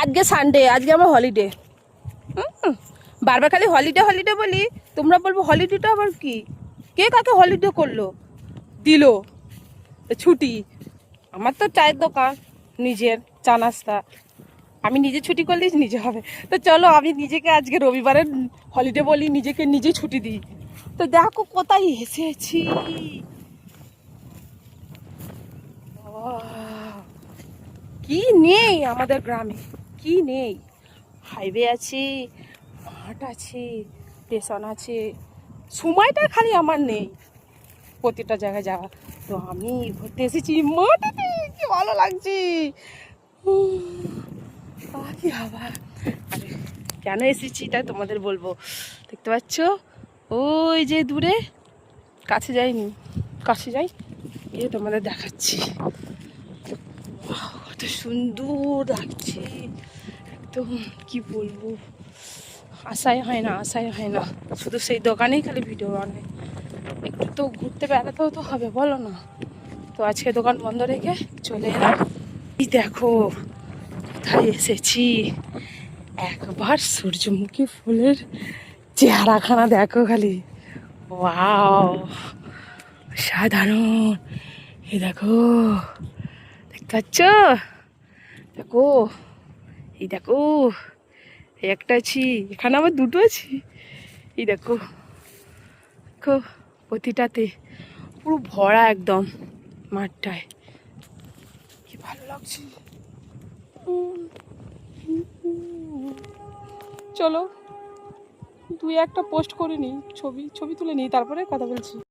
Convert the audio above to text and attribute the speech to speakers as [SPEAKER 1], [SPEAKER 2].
[SPEAKER 1] আজকে সানডে, আজকে আমার হলিডে। বারবার খালি হলিডে হলিডে বলি, তোমরা বলবো হলিডেটা আবার কি? কে কাকে হলিডে করলো দিল? ছুটি। আমার তো চায়ের দোকান, নিজের চা নাস্তা, আমি নিজে ছুটি করলেই নিজে হবে। তো চলো আমি নিজেকে আজকে রবিবারের হলিডে বলি, নিজেকে নিজেই ছুটি দিই। তো দেখো কোথায় এসেছি। কি নেই আমাদের গ্রামে, কি নেই? হাইওয়ে আছে, মাঠ আছে, স্টেশন আছে, সময়টা খালি আমার নেই প্রতিটা জায়গায় যাওয়া। তো আমি ঘুরতে এসেছি মাঠেতে, কি ভালো লাগছে। কি হাওয়া। আরে কেন এসেছি তাই তোমাদের বলবো। দেখতে পাচ্ছ ওই যে দূরে, কাছে যাইনি, কাছে যাই গিয়ে তোমাদের দেখাচ্ছি। কত সুন্দর লাগছে একদম, কি বলবো। আশাই হয় না, আশাই হয় না, শুধু সেই দোকানেই খালি ভিডিও বানায়। একটু তো ঘুরতে বেড়াতেও তো হবে, বলো না? তো আজকে দোকান বন্ধ রেখে চলে এলাম। এই দেখো কোথায় এসেছি, একবার সূর্যমুখী ফুলের চেহারাখানা দেখো খালি। ওয়াও, সাধারণ। এই দেখো, দেখতে পাচ্ছ? দেখো, এই দেখো, এই একটা আছি, এখানে আবার দুটো আছি। এই দেখো, দেখো প্রতিটাতে পুরো ভরা একদম মাঠটায়, কি ভালো লাগছে। চলো দুই একটা পোস্ট করে নিই, ছবি ছবি তুলে নিই, তারপরে কথা বলছি।